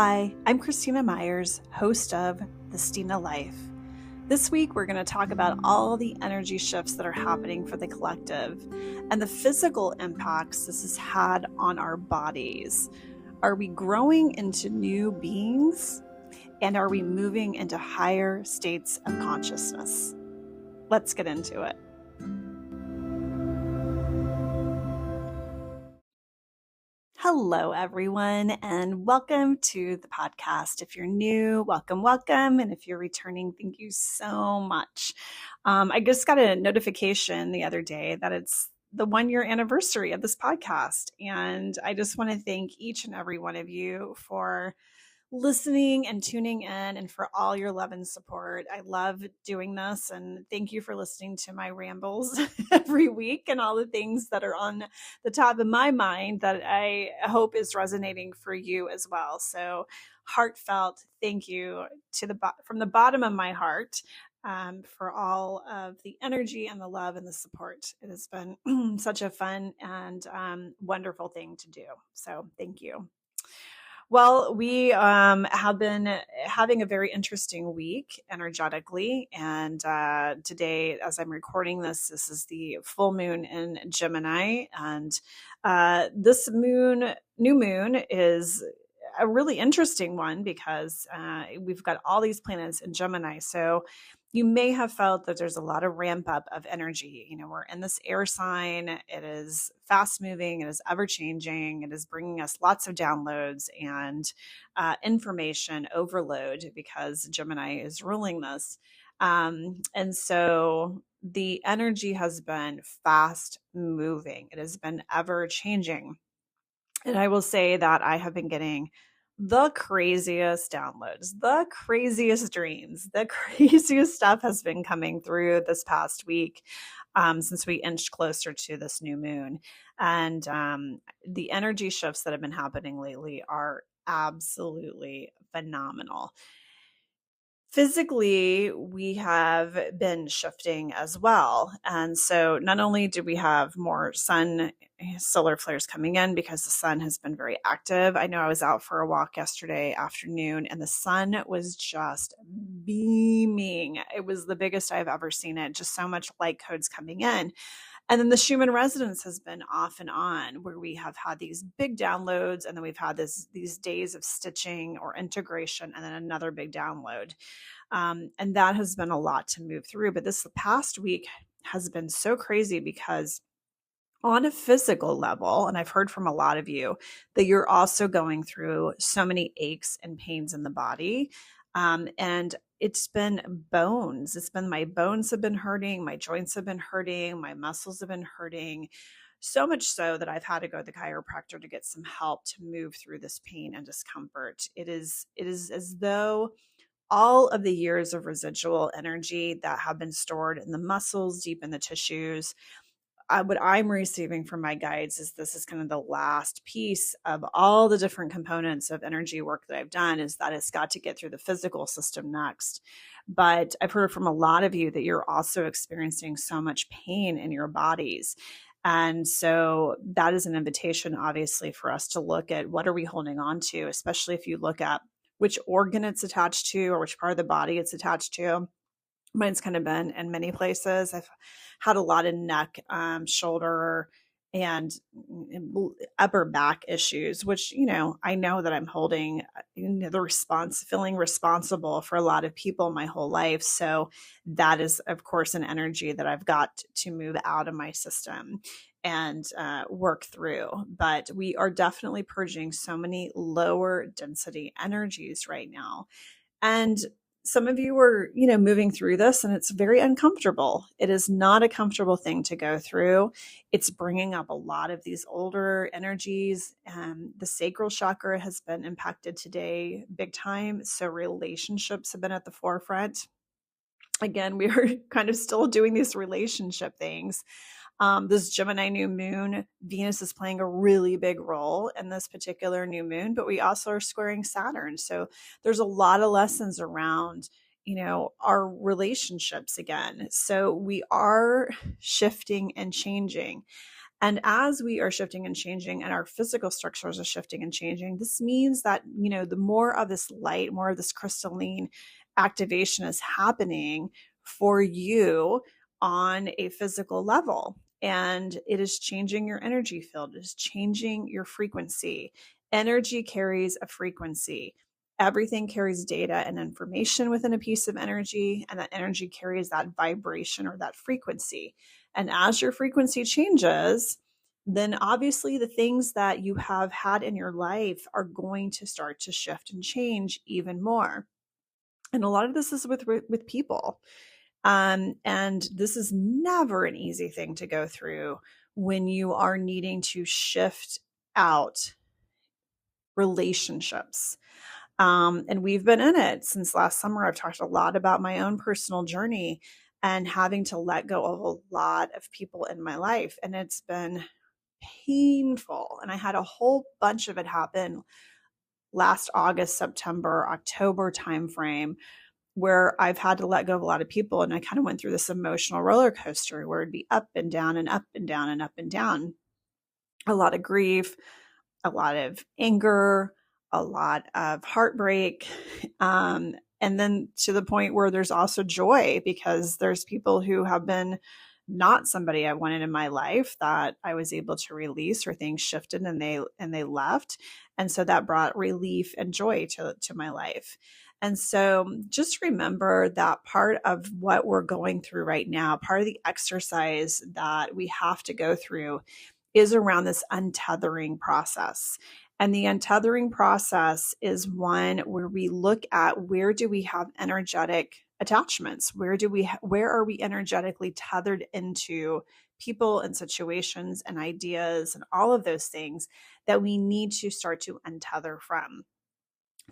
Hi, I'm Christina Myers, host of The Stina Life. This week, we're going to talk about all the energy shifts that are happening for the collective and the physical impacts this has had on our bodies. Are we growing into new beings? And are we moving into higher states of consciousness? Let's get into it. Hello, everyone, and welcome to the podcast. If you're new, welcome, welcome. And if you're returning, thank you so much. I just got a notification the other day that it's the 1 year anniversary of this podcast. And I just want to thank each and every one of you for listening and tuning in and for all your love and support. I love doing this, and thank you for listening to my rambles every week and all the things that are on the top of my mind that I hope is resonating for you as well. So heartfelt thank you from the bottom of my heart for all of the energy and the love and the support. It has been such a fun and wonderful thing to do. So thank you. Well, we have been having a very interesting week energetically. And today, as I'm recording this, this is the full moon in Gemini. And this new moon, is a really interesting one because we've got all these planets in Gemini. So you may have felt that there's a lot of ramp up of energy. You know, we're in this air sign. It is fast moving. It is ever changing. It is bringing us lots of downloads and information overload because Gemini is ruling this. And so the energy has been fast moving. It has been ever changing. And I will say that I have been getting the craziest downloads, the craziest dreams, the craziest stuff has been coming through this past week since we inched closer to this new moon. And the energy shifts that have been happening lately are absolutely phenomenal. Physically, we have been shifting as well. And so not only do we have more solar flares coming in because the sun has been very active. I know I was out for a walk yesterday afternoon and the sun was just beaming. It was the biggest I've ever seen it. Just so much light codes coming in. And then the Schumann resonance has been off and on, where we have had these big downloads, and then we've had these days of stitching or integration, and then another big download. And that has been a lot to move through. But this past week has been so crazy because on a physical level, and I've heard from a lot of you that you're also going through so many aches and pains in the body. And it's been bones. It's been my bones have been hurting, my joints have been hurting, my muscles have been hurting. So much so that I've had to go to the chiropractor to get some help to move through this pain and discomfort. It is as though all of the years of residual energy that have been stored in the muscles, deep in the tissues, what I'm receiving from my guides is this is kind of the last piece of all the different components of energy work that I've done, is that it's got to get through the physical system next. But I've heard from a lot of you that you're also experiencing so much pain in your bodies. And so that is an invitation, obviously, for us to look at what are we holding on to, especially if you look at which organ it's attached to or which part of the body it's attached to. Mine's kind of been in many places. I've had a lot of neck, shoulder, and upper back issues, which, I know that I'm holding feeling responsible for a lot of people my whole life. So that is, of course, an energy that I've got to move out of my system and work through. But we are definitely purging so many lower density energies right now. And some of you are, moving through this and it's very uncomfortable. It is not a comfortable thing to go through. It's bringing up a lot of these older energies. The sacral chakra has been impacted today big time. So relationships have been at the forefront. Again, we are kind of still doing these relationship things. This Gemini new moon, Venus is playing a really big role in this particular new moon, but we also are squaring Saturn. So there's a lot of lessons around, our relationships again. So we are shifting and changing. And as we are shifting and changing and our physical structures are shifting and changing, this means that, the more of this light, more of this crystalline activation is happening for you on a physical level. And it is changing your energy field, it is changing your frequency. Energy carries a frequency. Everything carries data and information within a piece of energy, and that energy carries that vibration or that frequency. And as your frequency changes, then obviously the things that you have had in your life are going to start to shift and change even more. And a lot of this is with people. And this is never an easy thing to go through when you are needing to shift out relationships. And we've been in it since last summer. I've talked a lot about my own personal journey and having to let go of a lot of people in my life. And it's been painful. And I had a whole bunch of it happen last August, September, October timeframe, where I've had to let go of a lot of people. And I kind of went through this emotional roller coaster where it'd be up and down and up and down and up and down. A lot of grief, a lot of anger, a lot of heartbreak. And then to the point where there's also joy, because there's people who have been not somebody I wanted in my life that I was able to release, or things shifted and they left. And so that brought relief and joy to my life. And so just remember that part of what we're going through right now, part of the exercise that we have to go through is around this untethering process. And the untethering process is one where we look at, where do we have energetic attachments? Where are we energetically tethered into people and situations and ideas and all of those things that we need to start to untether from?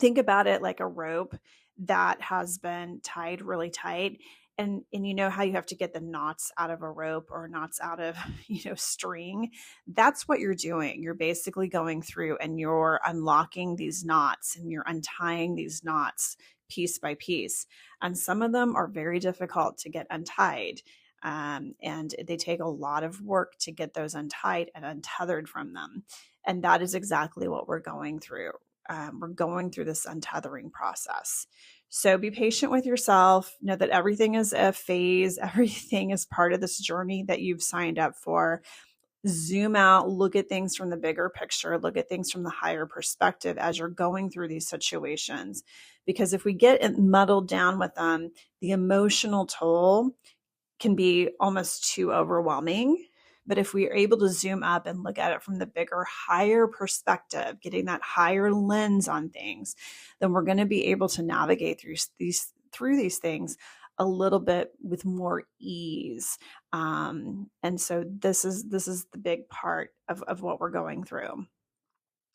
Think about it like a rope that has been tied really tight. And you know how you have to get the knots out of a rope, or knots out of string. That's what you're doing. You're basically going through and you're unlocking these knots, and you're untying these knots piece by piece. And some of them are very difficult to get untied, and they take a lot of work to get those untied and untethered from them. And that is exactly what we're going through. We're going through this untethering process. So be patient with yourself. Know that everything is a phase. Everything is part of this journey that you've signed up for. Zoom out, look at things from the bigger picture, look at things from the higher perspective as you're going through these situations. Because if we get muddled down with them, the emotional toll can be almost too overwhelming. But if we are able to zoom up and look at it from the bigger, higher perspective, getting that higher lens on things, then we're going to be able to navigate through these things a little bit with more ease. And so this is the big part of what we're going through.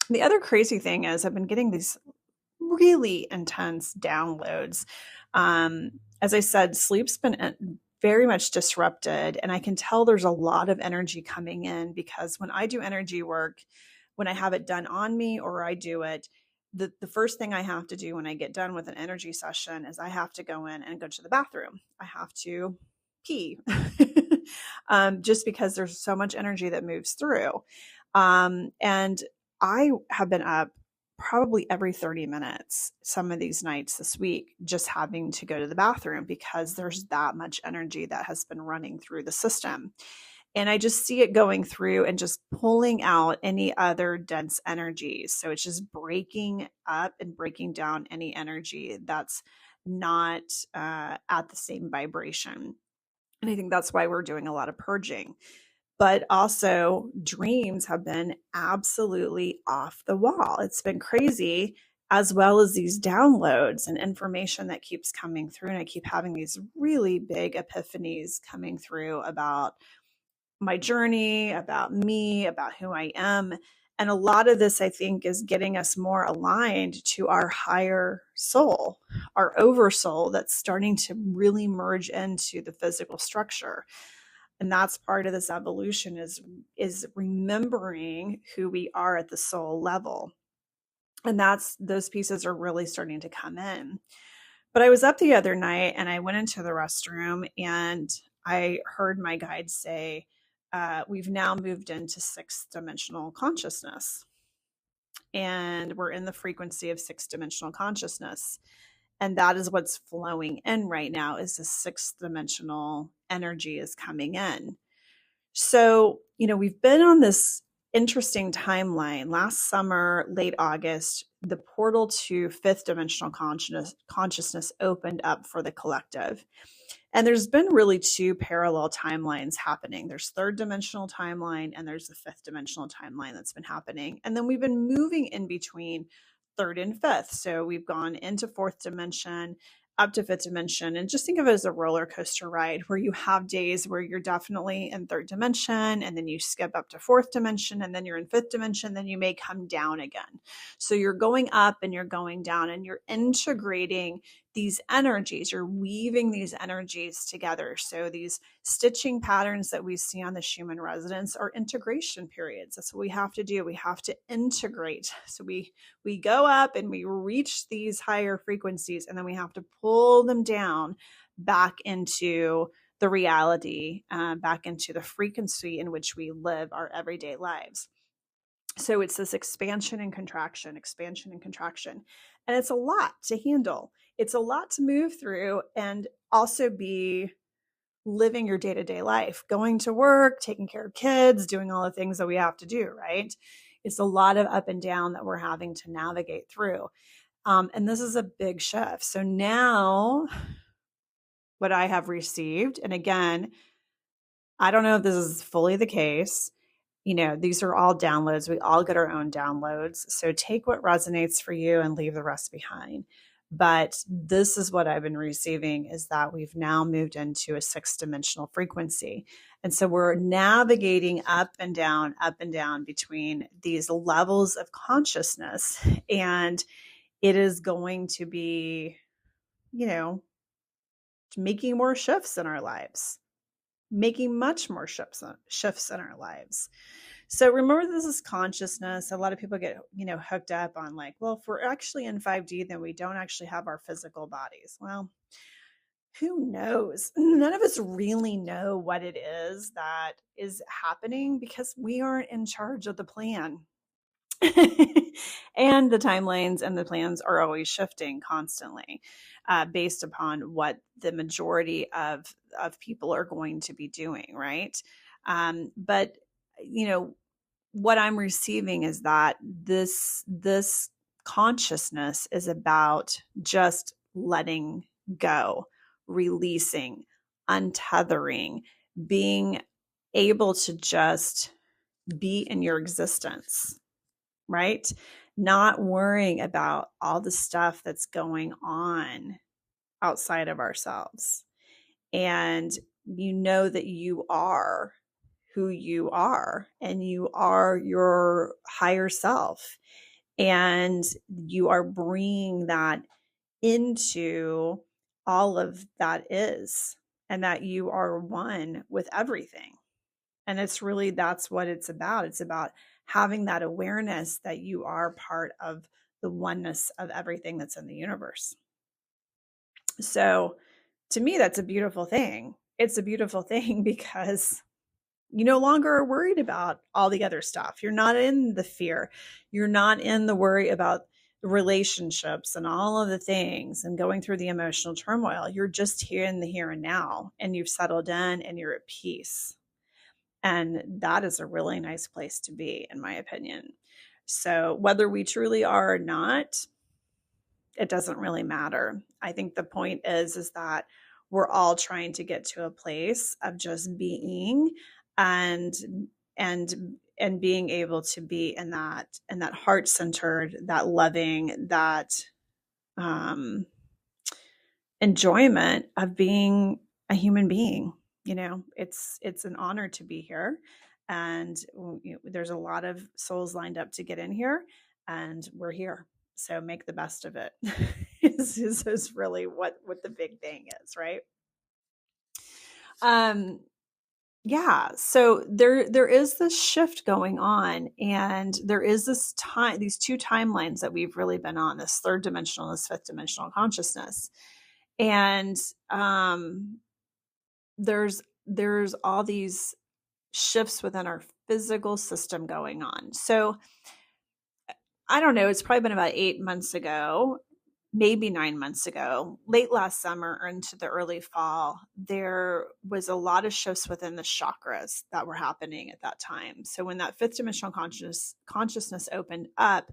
The other crazy thing is I've been getting these really intense downloads. As I said, sleep's been very much disrupted, and I can tell there's a lot of energy coming in, because when I do energy work, when I have it done on me or I do it, the first thing I have to do when I get done with an energy session is I have to go in and go to the bathroom. I have to pee, just because there's so much energy that moves through. And I have been up probably every 30 minutes some of these nights this week, just having to go to the bathroom, because there's that much energy that has been running through the system. And I just see it going through and just pulling out any other dense energies. So it's just breaking up and breaking down any energy that's not at the same vibration. And I think that's why we're doing a lot of purging. But also, dreams have been absolutely off the wall. It's been crazy, as well as these downloads and information that keeps coming through. And I keep having these really big epiphanies coming through about my journey, about me, about who I am. And a lot of this, I think, is getting us more aligned to our higher soul, our oversoul that's starting to really merge into the physical structure. And that's part of this evolution, is remembering who we are at the soul level. And those pieces are really starting to come in. But I was up the other night and I went into the restroom and I heard my guide say, we've now moved into sixth dimensional consciousness, and we're in the frequency of sixth dimensional consciousness. And that is what's flowing in right now, is the sixth dimensional energy is coming in. So, we've been on this interesting timeline. Last summer, late August, the portal to fifth dimensional consciousness opened up for the collective. And there's been really two parallel timelines happening. There's third dimensional timeline and there's the fifth dimensional timeline that's been happening. And then we've been moving in between third and fifth. So we've gone into fourth dimension, up to fifth dimension, and just think of it as a roller coaster ride where you have days where you're definitely in third dimension, and then you skip up to fourth dimension, and then you're in fifth dimension, then you may come down again. So you're going up and you're going down, and you're integrating these energies, you're weaving these energies together. So these stitching patterns that we see on the Schumann resonance are integration periods. That's what we have to do. We have to integrate. So we go up and we reach these higher frequencies, and then we have to pull them down back into the reality, back into the frequency in which we live our everyday lives. So it's this expansion and contraction, expansion and contraction. And it's a lot to handle. It's a lot to move through and also be living your day-to-day life, going to work, taking care of kids, doing all the things that we have to do, right? It's a lot of up and down that we're having to navigate through. And this is a big shift. So now what I have received, and again, I don't know if this is fully the case, these are all downloads. We all get our own downloads. So take what resonates for you and leave the rest behind. But this is what I've been receiving, is that we've now moved into a sixth dimensional frequency. And so we're navigating up and down between these levels of consciousness. And it is going to be, making more shifts in our lives. Making much more shifts in our lives. So remember, this is consciousness. A lot of people get, hooked up on like, well, if we're actually in 5D, then we don't actually have our physical bodies. Well, who knows? None of us really know what it is that is happening because we aren't in charge of the plan. And the timelines and the plans are always shifting constantly, based upon what the majority of people are going to be doing, right? But what I'm receiving is that this consciousness is about just letting go, releasing, untethering, being able to just be in your existence, right? Not worrying about all the stuff that's going on outside of ourselves. And that you are who you are, and you are your higher self. And you are bringing that into all of that is, and that you are one with everything. And that's what it's about. It's about having that awareness that you are part of the oneness of everything that's in the universe. So to me, that's a beautiful thing. It's a beautiful thing because you no longer are worried about all the other stuff. You're not in the fear. You're not in the worry about relationships and all of the things and going through the emotional turmoil. You're just here in the here and now, and you've settled in and you're at peace. And that is a really nice place to be, in my opinion. So whether we truly are or not, it doesn't really matter. I think the point is that we're all trying to get to a place of just being and being able to be in that heart-centered, that loving, that enjoyment of being a human being. It's an honor to be here, and there's a lot of souls lined up to get in here, and we're here. So make the best of it. is really what the big thing is, right? Yeah. So there is this shift going on, and there is these two timelines that we've really been on, this third dimensional, this fifth dimensional consciousness. And there's all these shifts within our physical system going on. So I don't know, it's probably been about 8 months ago, maybe 9 months ago, late last summer or into the early fall, there was a lot of shifts within the chakras that were happening at that time. So when that fifth dimensional consciousness opened up,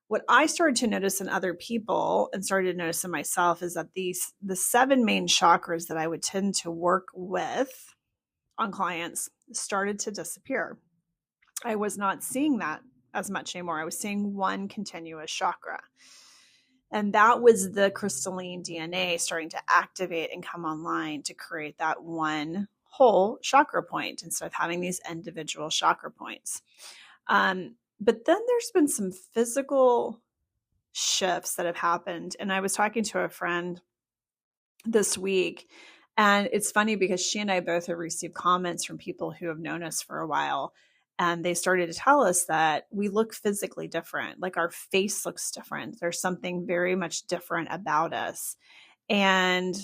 what I started to notice in other people and started to notice in myself is that the seven main chakras that I would tend to work with on clients started to disappear. I was not seeing that as much anymore. I was seeing one continuous chakra. And that was the crystalline DNA starting to activate and come online to create that one whole chakra point instead of having these individual chakra points. But then there's been some physical shifts that have happened. And I was talking to a friend this week, and it's funny because she and I both have received comments from people who have known us for a while. And they started to tell us that we look physically different, like our face looks different. There's something very much different about us. And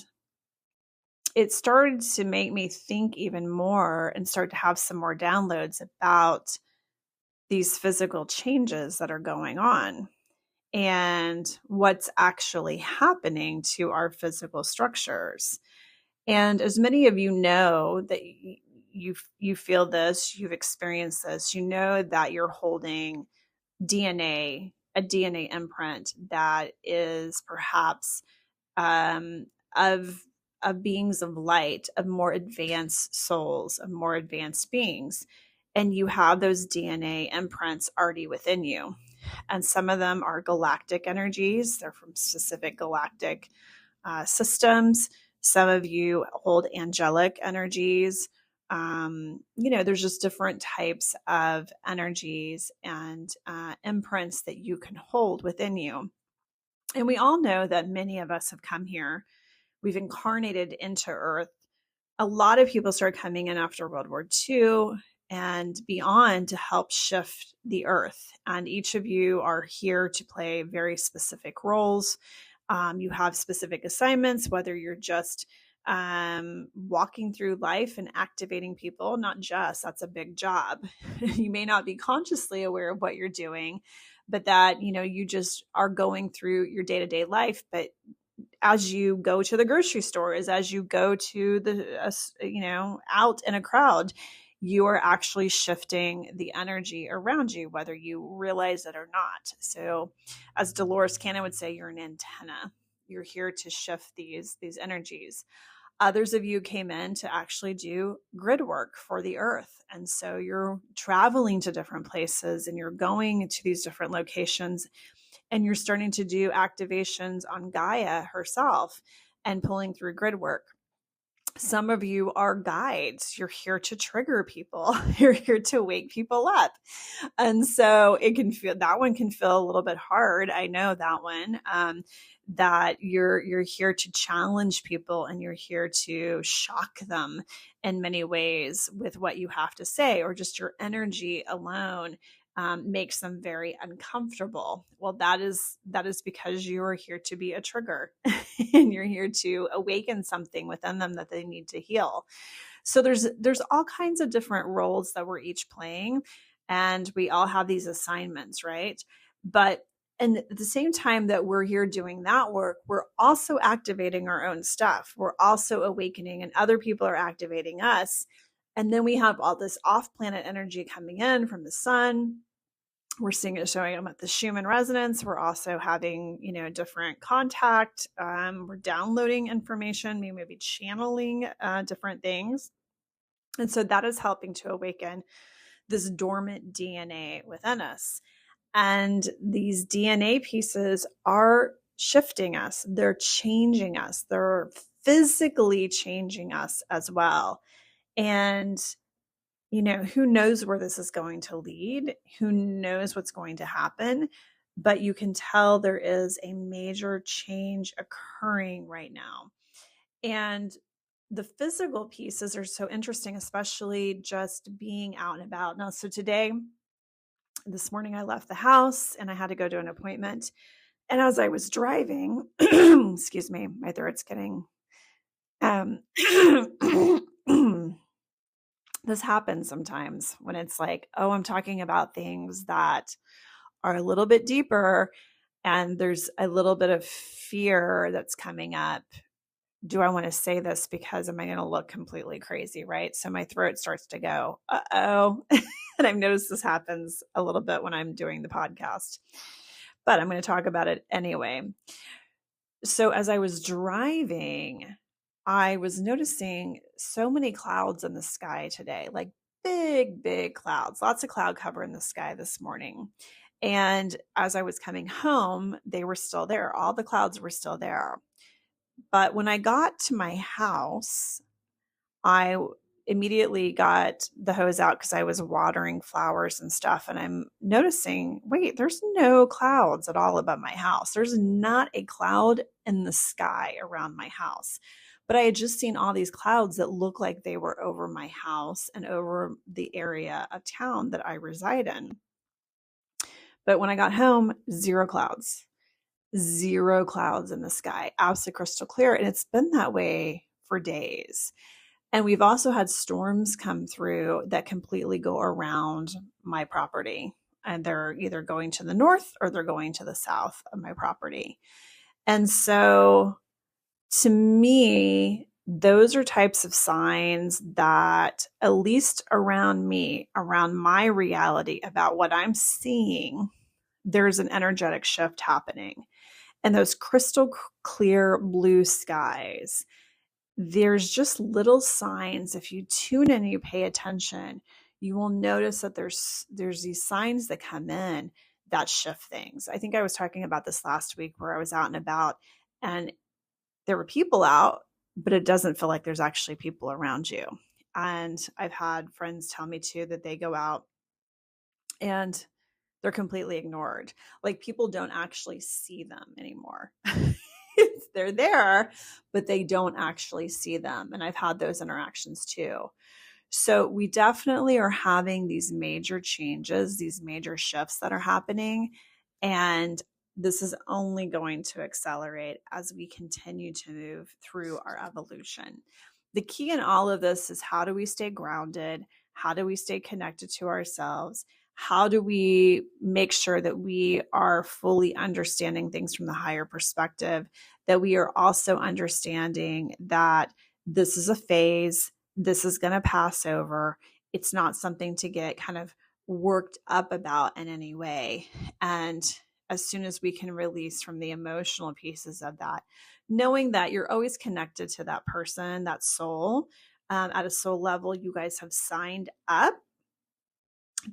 it started to make me think even more and start to have some more downloads about these physical changes that are going on and what's actually happening to our physical structures. And as many of you know that you feel this, you've experienced this, you know that you're holding DNA, a DNA imprint that is perhaps um, of of beings of light, of more advanced souls, of more advanced beings, and you have those DNA imprints already within you. And some of them are galactic energies; they're from specific galactic systems. Some of you hold angelic energies. There's just different types of energies and imprints that you can hold within you. And we all know that many of us have come here. We've incarnated into Earth. A lot of people started coming in after World War II and beyond to help shift the Earth. And each of you are here to play very specific roles. You have specific assignments, whether you're just walking through life and activating people, not just, that's a big job. You may not be consciously aware of what you're doing, but that, you just are going through your day-to-day life. But as you go to the grocery store, as you go to the, out in a crowd, you are actually shifting the energy around you, whether you realize it or not. So as Dolores Cannon would say, you're an antenna. You're here to shift these energies. Others of you came in to actually do grid work for the earth. And so you're traveling to different places and you're going to these different locations and you're starting to do activations on Gaia herself and pulling through grid work. Some of you are guides. You're here to trigger people. You're here to wake people up. And so that one can feel a little bit hard. I know that one, that you're here to challenge people and you're here to shock them in many ways with what you have to say, or just your energy alone makes them very uncomfortable. Well, that is because you are here to be a trigger and you're here to awaken something within them that they need to heal. So there's all kinds of different roles that we're each playing, and we all have these assignments, right? But and at the same time that we're here doing that work, we're also activating our own stuff. We're also awakening, and other people are activating us. And then we have all this off-planet energy coming in from the sun. We're seeing it showing up at the Schumann resonance. We're also having, different contact. We're downloading information, maybe channeling different things. And so that is helping to awaken this dormant DNA within us. And these DNA pieces are shifting us. They're changing us. They're physically changing us as well. And who knows where this is going to lead? Who knows what's going to happen? But you can tell there is a major change occurring right now. And the physical pieces are so interesting, especially just being out and about. Now, so this morning I left the house and I had to go to an appointment. And as I was driving, excuse me, my throat's getting, this happens sometimes when it's like, oh, I'm talking about things that are a little bit deeper and there's a little bit of fear that's coming up. Do I want to say this because am I going to look completely crazy? Right. So my throat starts to go, uh-oh. And I've noticed this happens a little bit when I'm doing the podcast, but I'm going to talk about it anyway. So as I was driving, I was noticing so many clouds in the sky today, like big, big clouds, lots of cloud cover in the sky this morning. And as I was coming home, they were still there. All the clouds were still there. But when I got to my house, I immediately got the hose out because I was watering flowers and stuff. And I'm noticing, wait, there's no clouds at all above my house. There's not a cloud in the sky around my house. But I had just seen all these clouds that look like they were over my house and over the area of town that I reside in. But when I got home, zero clouds in the sky, absolutely crystal clear. And it's been that way for days. And we've also had storms come through that completely go around my property. And they're either going to the north or they're going to the south of my property. And so to me, those are types of signs that, at least around me, around my reality about what I'm seeing, there's an energetic shift happening. And those crystal clear blue skies, there's just little signs. If you tune in and you pay attention, you will notice that there's these signs that come in that shift things. I think I was talking about this last week where I was out and about and there were people out, but it doesn't feel like there's actually people around you. And I've had friends tell me too that they go out and they're completely ignored. Like people don't actually see them anymore. They're there, but they don't actually see them. And I've had those interactions too. So we definitely are having these major changes, these major shifts that are happening. And this is only going to accelerate as we continue to move through our evolution. The key in all of this is, how do we stay grounded? How do we stay connected to ourselves? How do we make sure that we are fully understanding things from the higher perspective, that we are also understanding that this is a phase, this is going to pass over. It's not something to get kind of worked up about in any way. And as soon as we can release from the emotional pieces of that, knowing that you're always connected to that person, that soul, at a soul level, you guys have signed up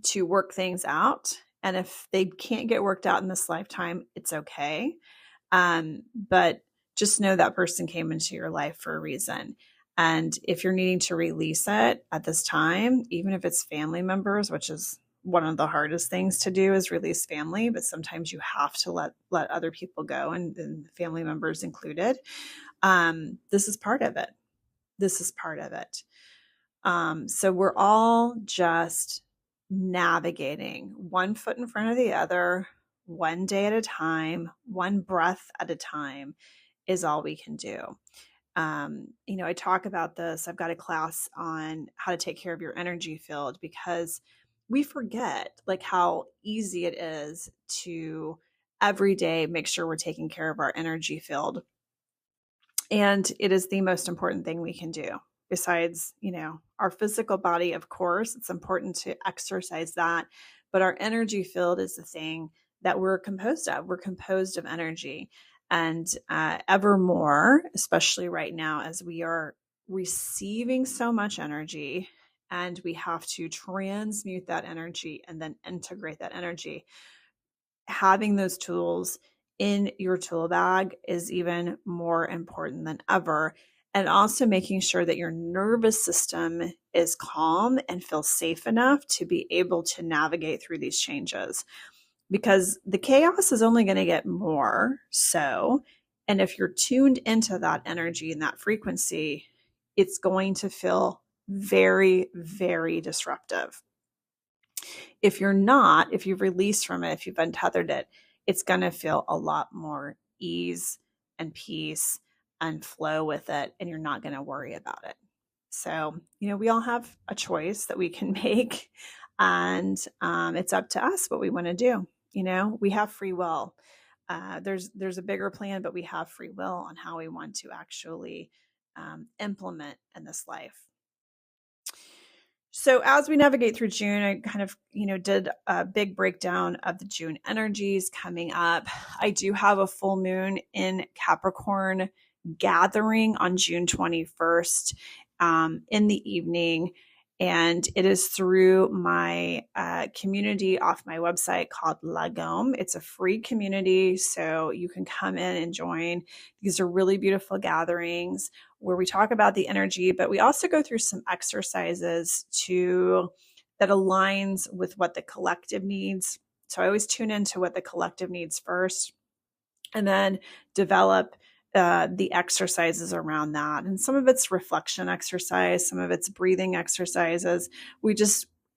to work things out. And if they can't get worked out in this lifetime, it's okay. But just know that person came into your life for a reason. And if you're needing to release it at this time, even if it's family members, which is one of the hardest things to do, is release family, but sometimes you have to let other people go, and family members included. This is part of it. This is part of it. So we're all just navigating one foot in front of the other, one day at a time, one breath at a time is all we can do. I talk about this. I've got a class on how to take care of your energy field, because we forget like how easy it is to every day make sure we're taking care of our energy field. And it is the most important thing we can do. Besides, our physical body, of course, it's important to exercise that. But our energy field is the thing that we're composed of. We're composed of energy. And ever more, especially right now, as we are receiving so much energy and we have to transmute that energy and then integrate that energy, having those tools in your tool bag is even more important than ever. And also making sure that your nervous system is calm and feels safe enough to be able to navigate through these changes, because the chaos is only going to get more so. And if you're tuned into that energy and that frequency, it's going to feel very, very disruptive. If you're not, if you've released from it, if you've untethered it, it's going to feel a lot more ease and peace and flow with it, and you're not going to worry about it. So, we all have a choice that we can make, and it's up to us what we want to do. We have free will. There's a bigger plan, but we have free will on how we want to actually implement in this life. So as we navigate through June, I kind of, did a big breakdown of the June energies coming up. I do have a full moon in Capricorn gathering on June 21st in the evening. And it is through my community off my website called Lagome. It's a free community, so you can come in and join. These are really beautiful gatherings where we talk about the energy, but we also go through some exercises that aligns with what the collective needs. So I always tune into what the collective needs first, and then develop the exercises around that. And some of it's reflection exercise, some of it's breathing exercises.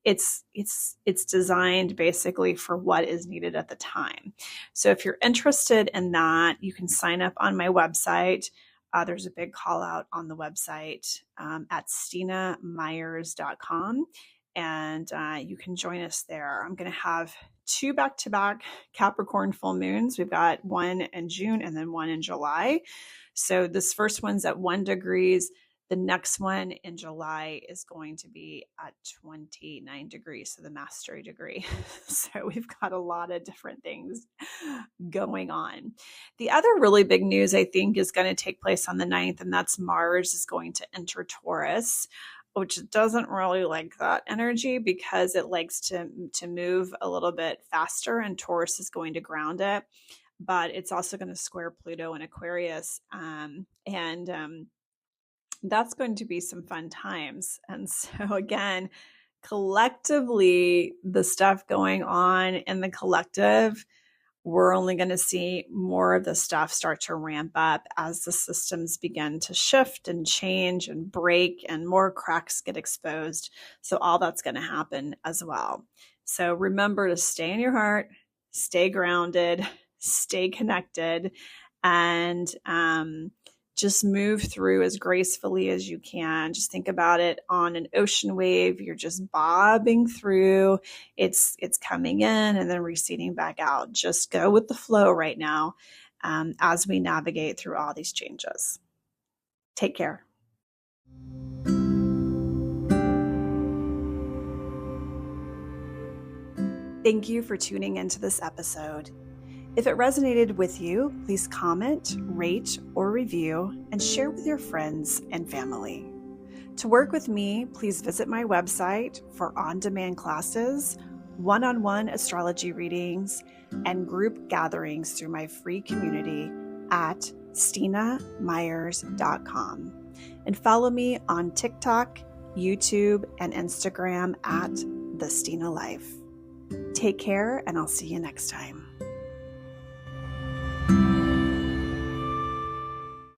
It's designed basically for what is needed at the time. So if you're interested in that, you can sign up on my website. There's a big call out on the website at stinamyers.com. And you can join us there. I'm going to have 2 back-to-back Capricorn full moons. We've got one in June and then one in July. So this first one's at 1 degrees. The next one in July is going to be at 29 degrees, so the mastery degree. So we've got a lot of different things going on. The other really big news, I think, is going to take place on the 9th, and that's Mars is going to enter Taurus, which doesn't really like that energy because it likes to move a little bit faster, and Taurus is going to ground it. But it's also going to square Pluto in Aquarius. That's going to be some fun times. And so again, collectively, the stuff going on in the collective, we're only going to see more of the stuff start to ramp up as the systems begin to shift and change and break and more cracks get exposed. So all that's going to happen as well. So remember to stay in your heart, stay grounded, stay connected, and just move through as gracefully as you can. Just think about it on an ocean wave. You're just bobbing through. It's coming in and then receding back out. Just go with the flow right now as we navigate through all these changes. Take care. Thank you for tuning into this episode. If it resonated with you, please comment, rate, or review, and share with your friends and family. To work with me, please visit my website for on-demand classes, one-on-one astrology readings, and group gatherings through my free community at stinamyers.com. And follow me on TikTok, YouTube, and Instagram at The Stina Life. Take care, and I'll see you next time.